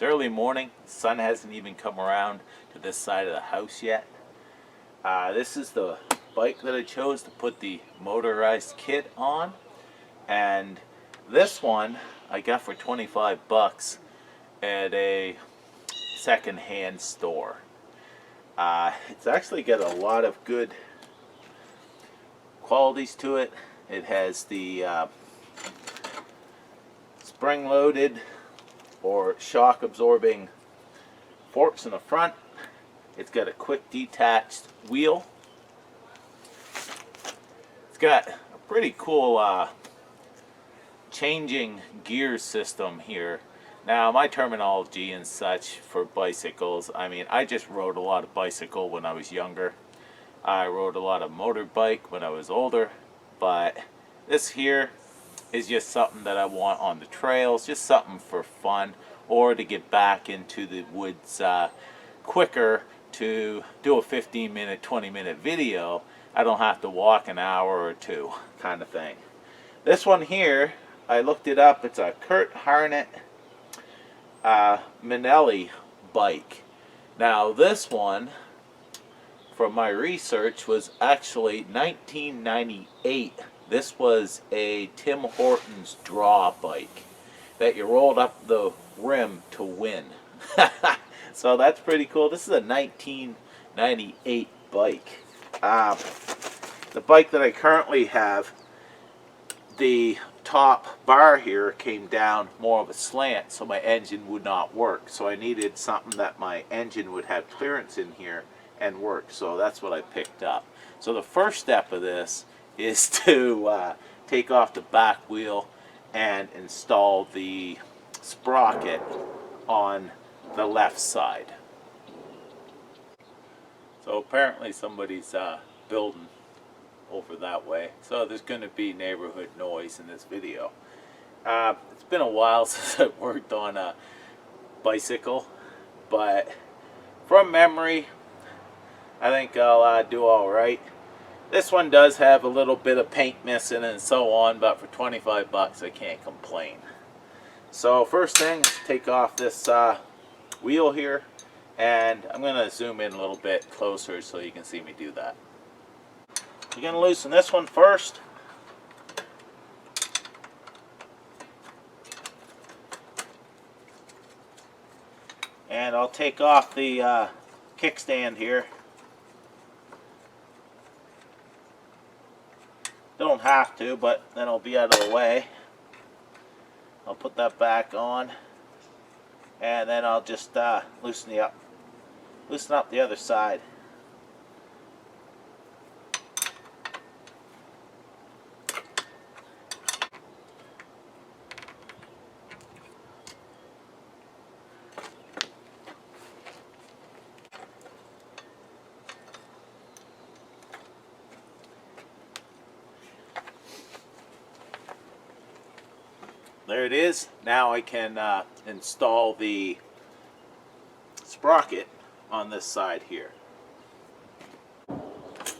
It's early morning. The sun hasn't even come around to this side of the house yet. This is the bike that I chose to put the motorized kit on, and this one I got for 25 bucks at a second-hand store. It's actually got a lot of good qualities to it. It has the spring-loaded or shock-absorbing forks in the front. It's got a quick detached wheel. It's got a pretty cool changing gear system here. Now, my terminology and such for bicycles, I mean, I just rode a lot of bicycle when I was younger. I rode a lot of motorbike when I was older, but this here is just something that I want on the trails, just something for fun, or to get back into the woods quicker to do a 15-minute, 20-minute video. I don't have to walk an hour or two kind of thing. This one here, I looked it up. It's a Kurt Harnett Manelli bike. Now this one, from my research, was actually 1998. This was a Tim Hortons draw bike that you rolled up the rim to win. So that's pretty cool. This is a 1998 bike. The bike that I currently have, the top bar here came down more of a slant, so my engine would not work. So I needed something that my engine would have clearance in here and work. So that's what I picked up. So the first step of this is to take off the back wheel and install the sprocket on the left side. So apparently somebody's building over that way, so there's going to be neighborhood noise in this video. It's been a while since I worked on a bicycle, but from memory I think I'll do alright. This one does have a little bit of paint missing and so on, but for 25 bucks I can't complain. So first thing, take off this wheel here, and I'm going to zoom in a little bit closer so you can see me do that. You're going to loosen this one first. And I'll take off the kickstand here. Don't have to, but then it'll be out of the way. I'll put that back on, and then I'll just loosen up the other side. There it is. Now I can install the sprocket on this side here.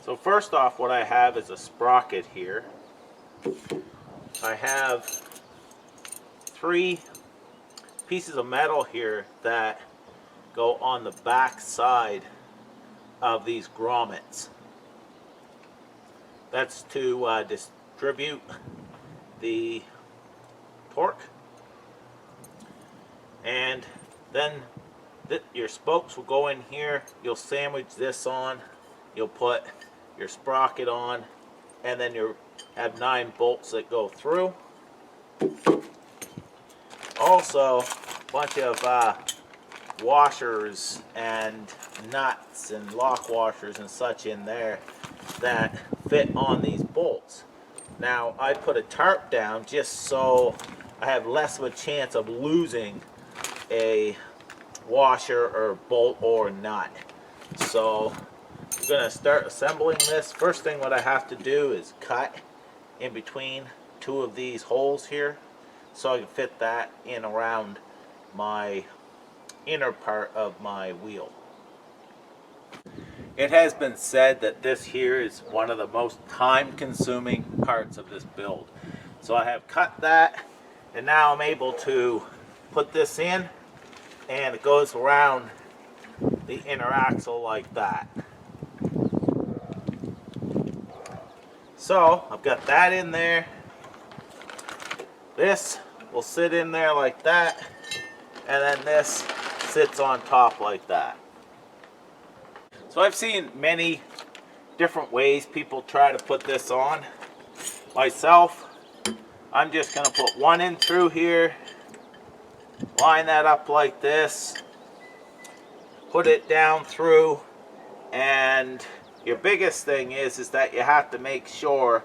So first off, what I have is a sprocket here. I have 3 pieces of metal here that go on the back side of these grommets. That's to distribute the torque, and then your spokes will go in here. You'll sandwich this on, you'll put your sprocket on, and then you have 9 bolts that go through. Also a bunch of washers and nuts and lock washers and such in there that fit on these bolts. Now I put a tarp down just so I have less of a chance of losing a washer or bolt or nut. So I'm going to start assembling this. First thing what I have to do is cut in between 2 of these holes here so I can fit that in around my inner part of my wheel. It has been said that this here is one of the most time-consuming parts of this build. So I have cut that, and now I'm able to put this in and it goes around the inner axle like that. So I've got that in there. This will sit in there like that, and then this sits on top like that. So I've seen many different ways people try to put this on. Myself, I'm just going to put one in through here, line that up like this, put it down through, and your biggest thing is that you have to make sure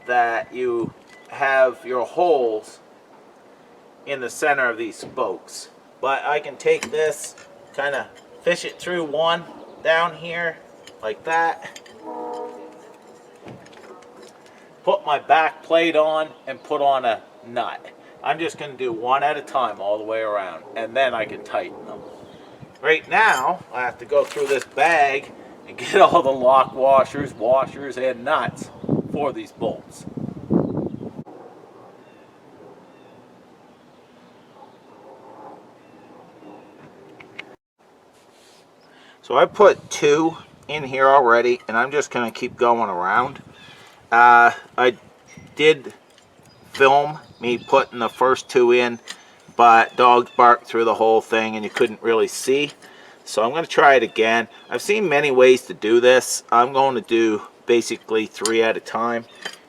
that you have your holes in the center of these spokes. But I can take this, kind of fish it through one down here like that, put my back plate on, and put on a nut. I'm just going to do one at a time all the way around, and then I can tighten them. Right now I have to go through this bag and get all the lock washers, and nuts for these bolts. So I put 2 in here already, and I'm just going to keep going around. I did film me putting the first 2 in, but dogs barked through the whole thing and you couldn't really see. So I'm going to try it again. I've seen many ways to do this. I'm going to do basically 3 at a time,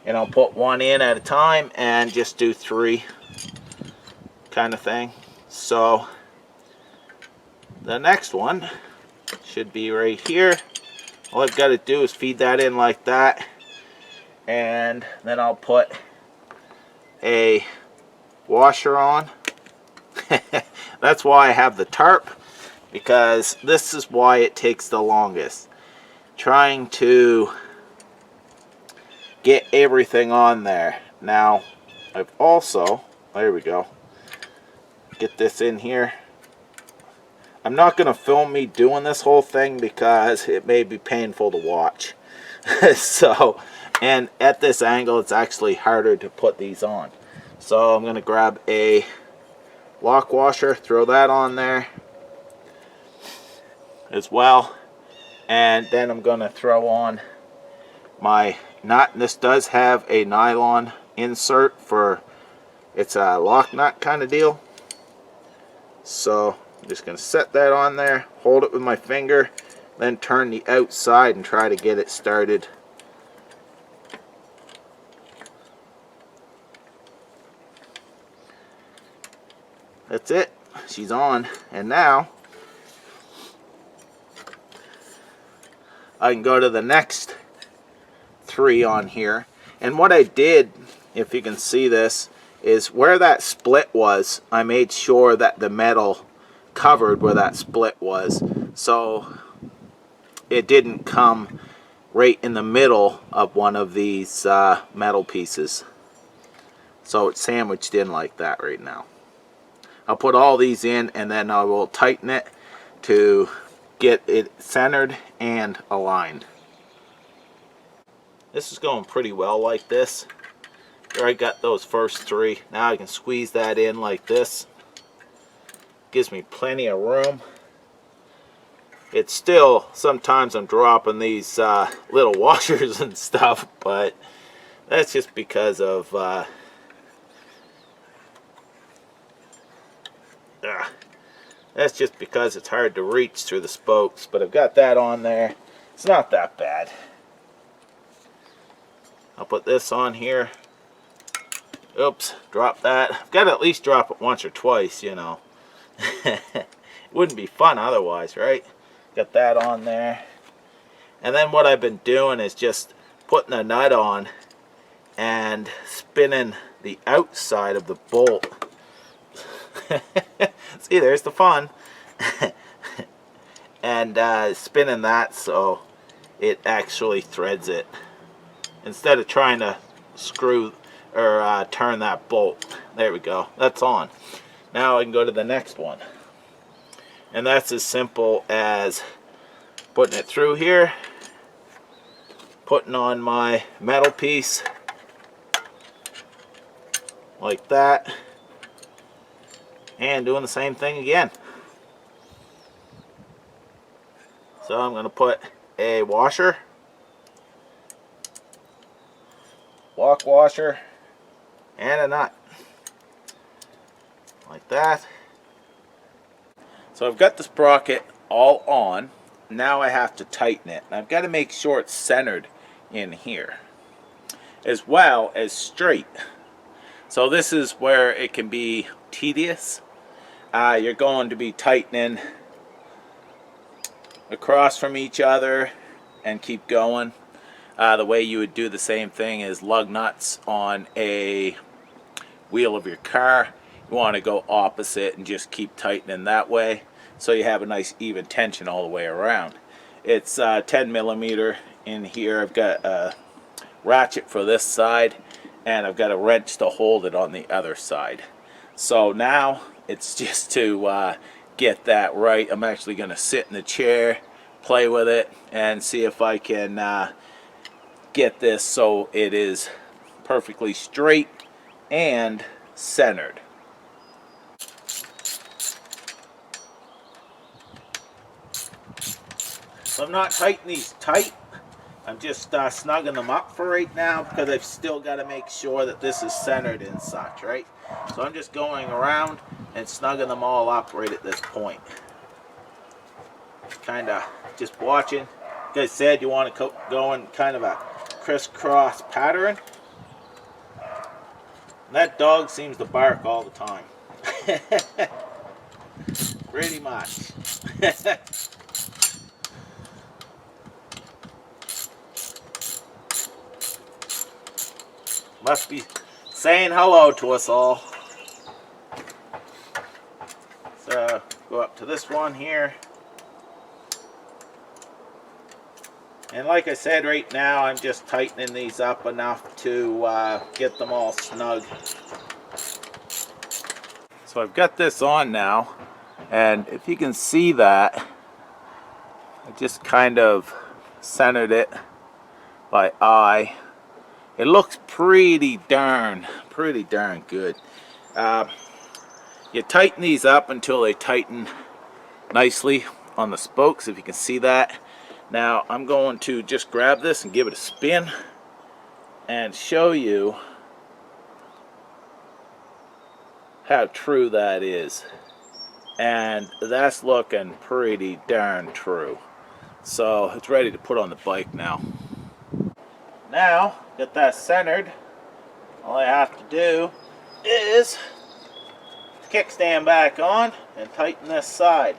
and I'll put 1 in at a time and just do 3 kind of thing. So the next one should be right here. All I've got to do is feed that in like that, and then I'll put a washer on. That's why I have the tarp, because this is why it takes the longest. Trying to get everything on there. Now, I've also, there we go, get this in here. I'm not going to film me doing this whole thing because it may be painful to watch. So, and at this angle it's actually harder to put these on. So I'm going to grab a lock washer, throw that on there as well, and then I'm going to throw on my nut. This does have a nylon insert for, it's a lock nut kind of deal. So I'm just going to set that on there, hold it with my finger, then turn the outside and try to get it started. That's it. She's on. And now I can go to the next 3 on here. And what I did, if you can see this, is where that split was, I made sure that the metal covered where that split was, so it didn't come right in the middle of one of these metal pieces. So it's sandwiched in like that right now. I'll put all these in, and then I will tighten it to get it centered and aligned. This is going pretty well like this. Here I got those first 3. Now I can squeeze that in like this. Gives me plenty of room. It's still, sometimes I'm dropping these little washers and stuff, but that's just because of that's just because it's hard to reach through the spokes. But I've got that on there. It's not that bad. I'll put this on here. Oops, drop that. I've got to at least drop it once or twice, you know. It wouldn't be fun otherwise, right? Got that on there. And then what I've been doing is just putting a nut on and spinning the outside of the bolt. See, there's the fun. And spinning that so it actually threads it, instead of trying to screw or turn that bolt. There we go. That's on. Now I can go to the next one. And that's as simple as putting it through here, putting on my metal piece like that, and doing the same thing again. So I'm going to put a washer, lock washer, and a nut. Like that. So I've got the sprocket all on. Now I have to tighten it. And I've got to make sure it's centered in here, as well as straight. So this is where it can be tedious. You're going to be tightening across from each other and keep going. The way you would do the same thing is lug nuts on a wheel of your car. You want to go opposite and just keep tightening that way, so you have a nice even tension all the way around. It's 10 millimeter in here. I've got a ratchet for this side, and I've got a wrench to hold it on the other side. So now it's just to get that right. I'm actually going to sit in the chair, play with it, and see if I can get this so it is perfectly straight and centered. So I'm not tightening these tight. I'm just snugging them up for right now, because I've still got to make sure that this is centered and such, right? So I'm just going around and snugging them all up right at this point. Kind of just watching. Like I said, you want to go in kind of a crisscross pattern. And that dog seems to bark all the time. Pretty much. Must be saying hello to us all. So go up to this one here. And like I said, right now I'm just tightening these up enough to get them all snug. So I've got this on now, and if you can see that, I just kind of centered it by eye. It looks pretty darn good. You tighten these up until they tighten nicely on the spokes, if you can see that. Now I'm going to just grab this and give it a spin and show you how true that is. And that's looking pretty darn true. So it's ready to put on the bike now. Now, get that centered. All I have to do is kickstand back on and tighten this side.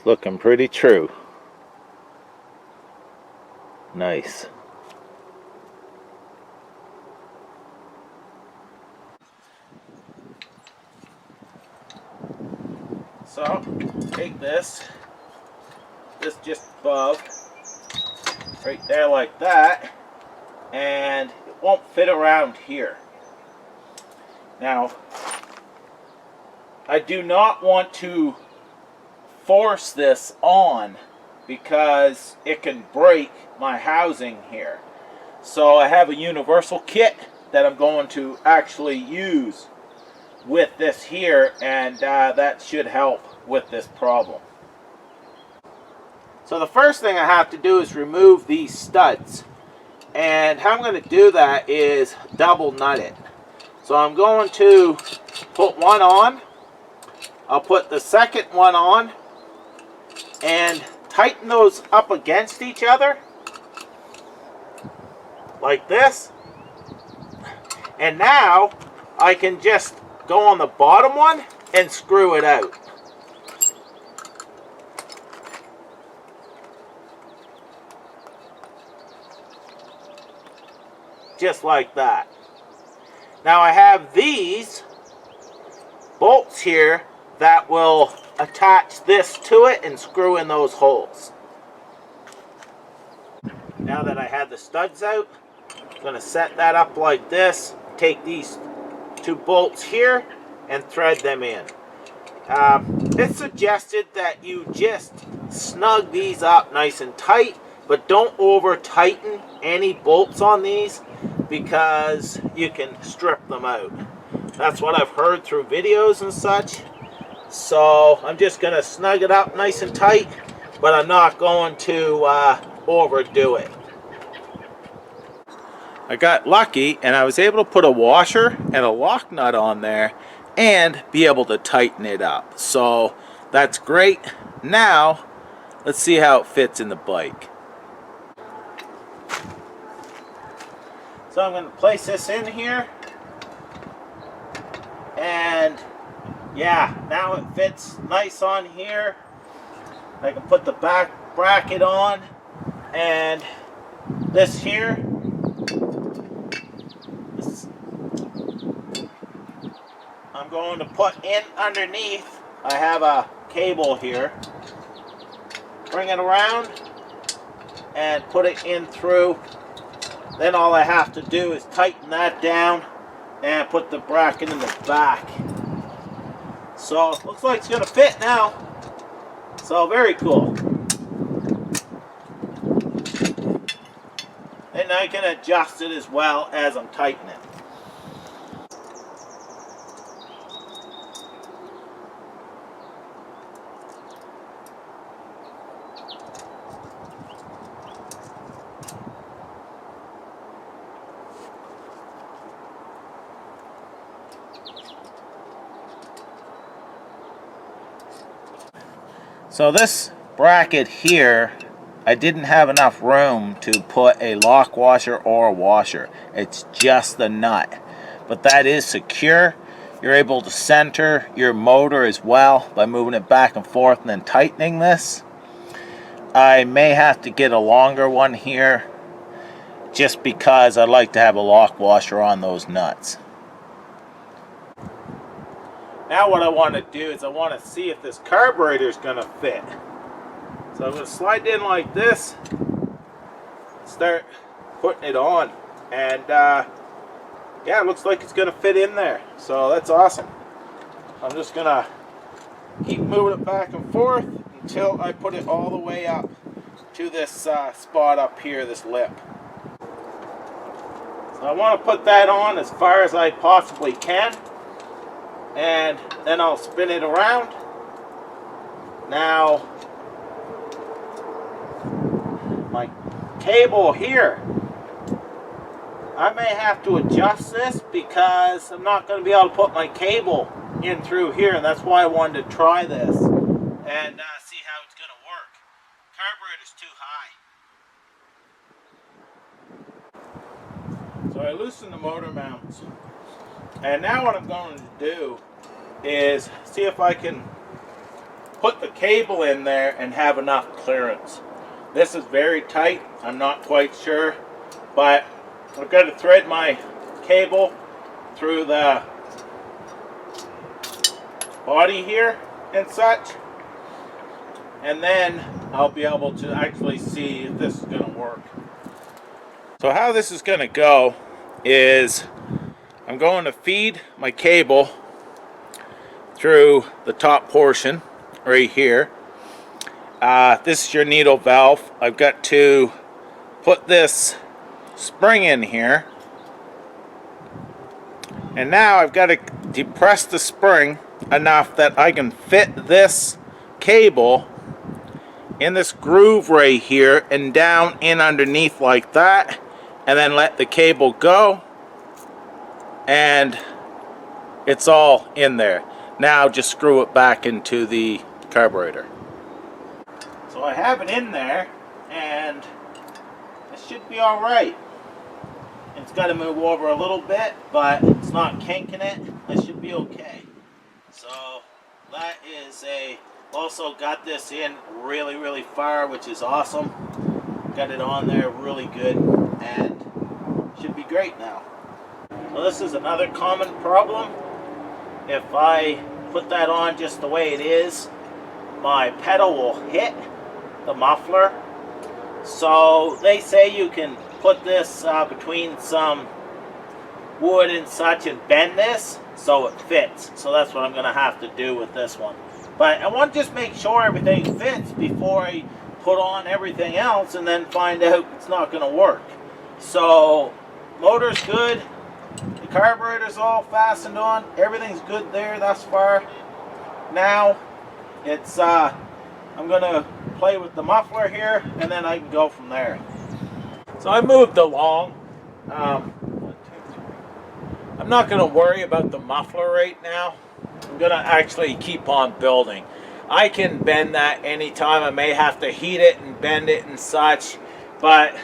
Looking pretty true. Nice. So, take this just above, right there like that, and it won't fit around here. Now, I do not want to force this on because it can break my housing here. So I have a universal kit that I'm going to actually use with this here, and that should help with this problem. So the first thing I have to do is remove these studs, and how I'm going to do that is double nut it. So I'm going to put one on, I'll put the second one on, and tighten those up against each other like this, And now I can just go on the bottom one and screw it out. Just like that. Now I have these bolts here that will attach this to it and screw in those holes. Now that I have the studs out, I'm going to set that up like this, take these two bolts here and thread them in. It's suggested that you just snug these up nice and tight, but don't over tighten any bolts on these because you can strip them out. That's what I've heard through videos and such. So I'm just going to snug it up nice and tight, but I'm not going to overdo it. I got lucky and I was able to put a washer and a lock nut on there and be able to tighten it up. So that's great. Now let's see how it fits in the bike. So I'm going to place this in here, and yeah, now it fits nice on here. I can put the back bracket on, and this here, I'm going to put in underneath. I have a cable here. Bring it around and put it in through. Then all I have to do is tighten that down and put the bracket in the back. So it looks like it's going to fit now. So very cool. And I can adjust it as well as I'm tightening it. So this bracket here, I didn't have enough room to put a lock washer or a washer. It's just the nut. But that is secure. You're able to center your motor as well by moving it back and forth and then tightening this. I may have to get a longer one here just because I'd like to have a lock washer on those nuts. Now what I want to do is I want to see if this carburetor is going to fit. So I'm going to slide it in like this, start putting it on, and yeah, it looks like it's going to fit in there. So that's awesome. I'm just going to keep moving it back and forth until I put it all the way up to this spot up here, this lip. So I want to put that on as far as I possibly can. And then I'll spin it around. Now, my cable here, I may have to adjust this because I'm not going to be able to put my cable in through here, and that's why I wanted to try this and see how it's going to work. Carburetor's too high. So I loosened the motor mounts. And now what I'm going to do is see if I can put the cable in there and have enough clearance. This is very tight. I'm not quite sure, but I've got to thread my cable through the body here and such, and then I'll be able to actually see if this is going to work. So how this is going to go is I'm going to feed my cable through the top portion right here. This is your needle valve. I've got to put this spring in here, and now I've got to depress the spring enough that I can fit this cable in this groove right here and down in underneath like that, and then let the cable go, and it's all in there. Now just screw it back into the carburetor. So I have it in there, and it should be all right. It's got to move over a little bit, but it's not kinking it. That should be okay. So that is also got this in really, really far, which is awesome. Got it on there really good and should be great now. So this is another common problem. If I put that on just the way it is, my pedal will hit the muffler. So they say you can put this between some wood and such and bend this so it fits. So that's what I'm going to have to do with this one. But I want to just make sure everything fits before I put on everything else and then find out it's not going to work. So motor's good. The carburetor's all fastened on. Everything's good there thus far. Now it's I'm going to play with the muffler here and then I can go from there. So I moved along. I'm not going to worry about the muffler right now. I'm going to actually keep on building. I can bend that anytime. I may have to heat it and bend it and such, but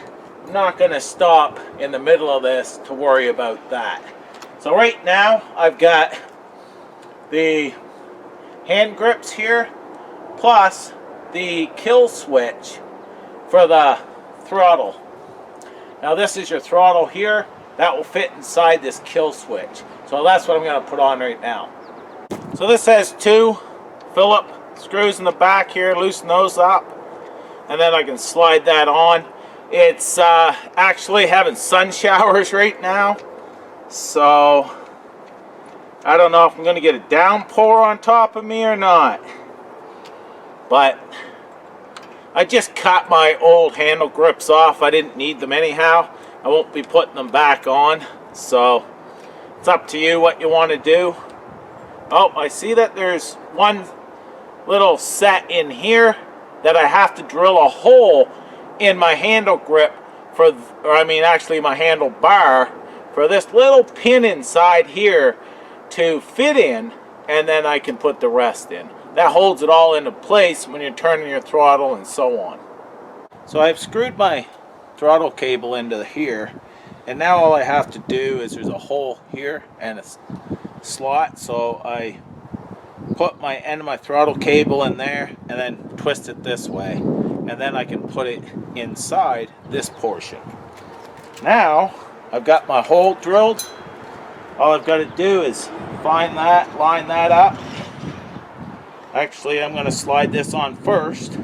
I'm not going to stop in the middle of this to worry about that. So right now I've got the hand grips here plus the kill switch for the throttle. Now this is your throttle here. That will fit inside this kill switch. So that's what I'm going to put on right now. So this has two Phillips screws in the back here. Loosen those up. And then I can slide that on. It's actually having sun showers right now. So I don't know if I'm going to get a downpour on top of me or not. But I just cut my old handle grips off. I didn't need them anyhow. I won't be putting them back on. So it's up to you what you want to do. Oh, I see that there's one little set in here that I have to drill a hole in my handle grip for, or I mean actually my handle bar, for this little pin inside here to fit in, and then I can put the rest in. That holds it all into place when you're turning your throttle and so on. So I've screwed my throttle cable into here, and now all I have to do is there's a hole here and a slot, so I put my end of my throttle cable in there and then twist it this way, and then I can put it inside this portion. Now I've got my hole drilled. All I've got to do is find that, line that up. Actually, I'm going to slide this on first,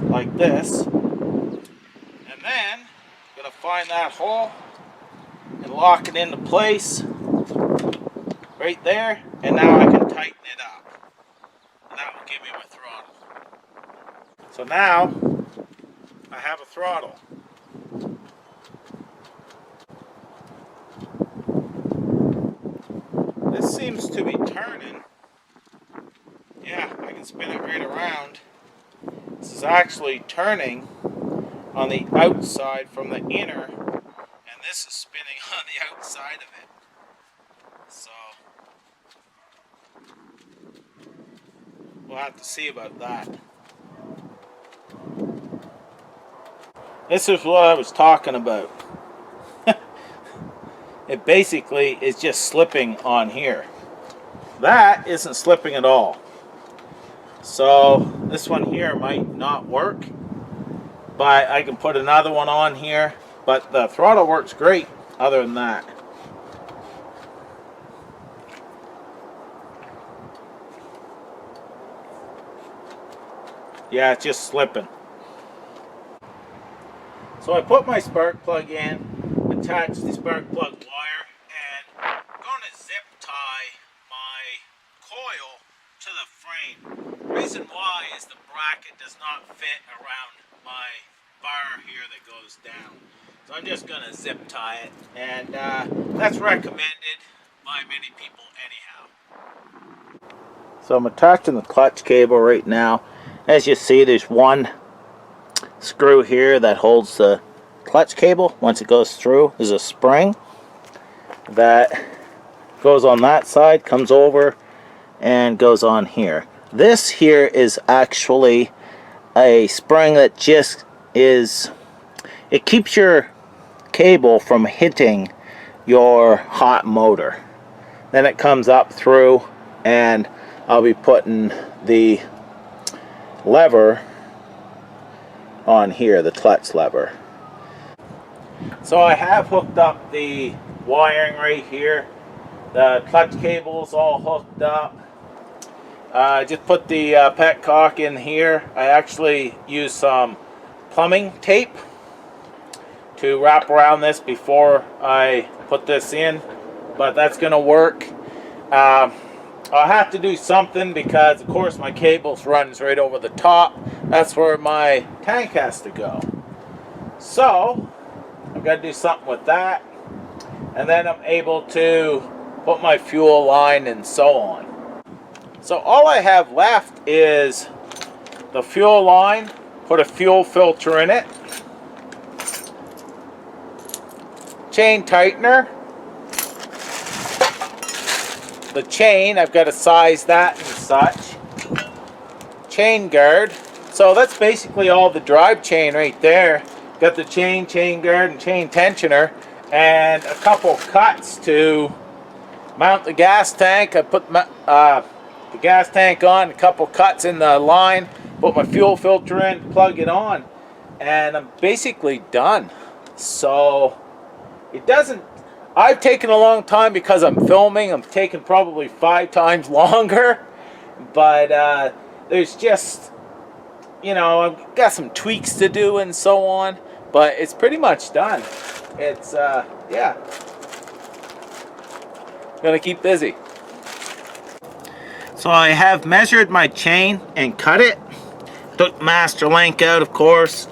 like this. And then, I'm going to find that hole and lock it into place right there. And now I can tighten it up. And that will give me my throttle. So now, I have a throttle. This seems to be turning. Yeah, I can spin it right around. This is actually turning on the outside from the inner, and this is spinning on the outside of it. So we'll have to see about that. This is what I was talking about. It basically is just slipping on here. That isn't slipping at all. So this one here might not work, but I can put another one on here. But the throttle works great other than that. Yeah, it's just slipping. So I put my spark plug in, attach the spark plug wire, and I'm going to zip tie my coil to the frame. The reason why is the bracket does not fit around my bar here that goes down. So I'm just going to zip tie it, and that's recommended by many people anyhow. So I'm attaching the clutch cable right now. As you see, there's one screw here that holds the clutch cable. Once it goes through, there's a spring that goes on that side, comes over, and goes on here. This here is actually a spring that just is, it keeps your cable from hitting your hot motor. Then it comes up through, and I'll be putting the lever on here, the clutch lever. So I have hooked up the wiring right here. The clutch cable's all hooked up. I just put the petcock in here. I actually used some plumbing tape to wrap around this before I put this in, but that's going to work. I'll have to do something because, of course, my cables runs right over the top. That's where my tank has to go. So I've got to do something with that, and then I'm able to put my fuel line and so on. So all I have left is the fuel line, put a fuel filter in it, chain tightener, the chain, I've got to size that and such, chain guard. So that's basically all the drive chain right there. Got the chain guard and chain tensioner, and a couple cuts to mount the gas tank. I put the gas tank on, a couple cuts in the line, put my fuel filter in, plug it on, and I'm basically done. So it doesn't, I've taken a long time because I'm filming. I'm taking probably 5 times longer, but there's just, you know, I've got some tweaks to do and so on, but it's pretty much done. It's yeah, gonna keep busy. So I have measured my chain and cut it. Took the master link out, of course.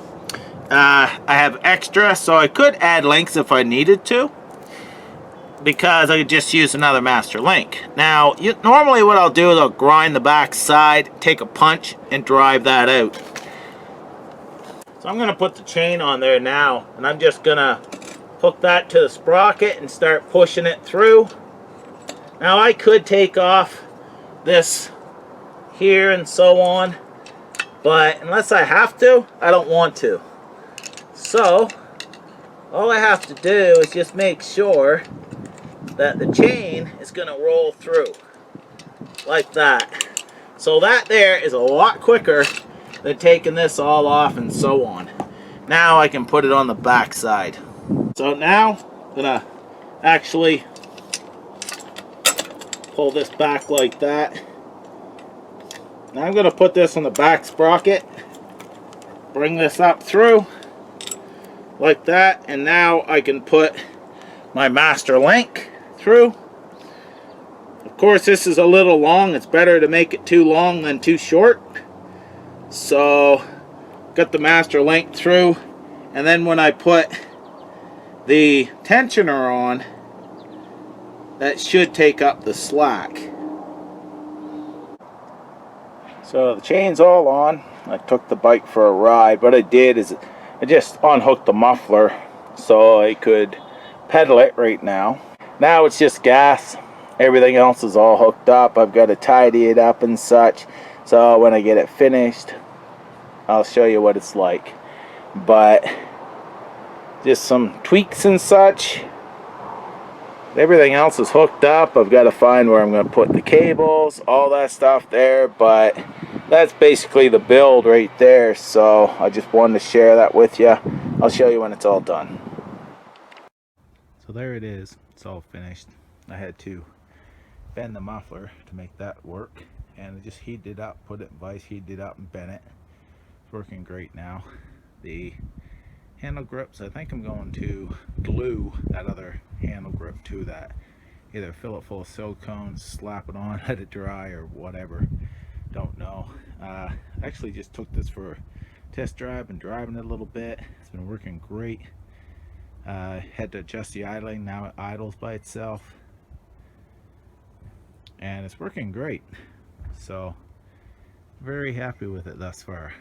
I have extra, so I could add links if I needed to, because I could just use another master link. Now, normally what I'll do is I'll grind the back side, take a punch, and drive that out. So I'm going to put the chain on there now, and I'm just going to hook that to the sprocket and start pushing it through. Now I could take off this here and so on, but unless I have to, I don't want to. So all I have to do is just make sure that the chain is going to roll through like that. So that there is a lot quicker than taking this all off and so on. Now I can put it on the back side. So now I'm gonna actually pull this back like that. Now I'm going to put this on the back sprocket, bring this up through like that, and now I can put my master link through. Of course, this is a little long. It's better to make it too long than too short. So got the master link through, and then when I put the tensioner on, that should take up the slack. So the chain's all on. I took the bike for a ride. What I did is I just unhooked the muffler so I could pedal it right now. Now it's just gas. Everything else is all hooked up. I've got to tidy it up and such. So when I get it finished, I'll show you what it's like. But just some tweaks and such. Everything else is hooked up. I've got to find where I'm going to put the cables, all that stuff there, but that's basically the build right there. So I just wanted to share that with you. I'll show you when it's all done. So there it is. It's all finished. I had to bend the muffler to make that work, and I just heated it up, put it in vise, heated it up, and bent it. It's working great now. The handle grips, I think I'm going to glue that other handle grip to that. Either fill it full of silicone, slap it on, let it dry, or whatever. Don't know. Actually just took this for a test drive and driving it a little bit. It's been working great. Had to adjust the idling. Now it idles by itself. And it's working great. So very happy with it thus far.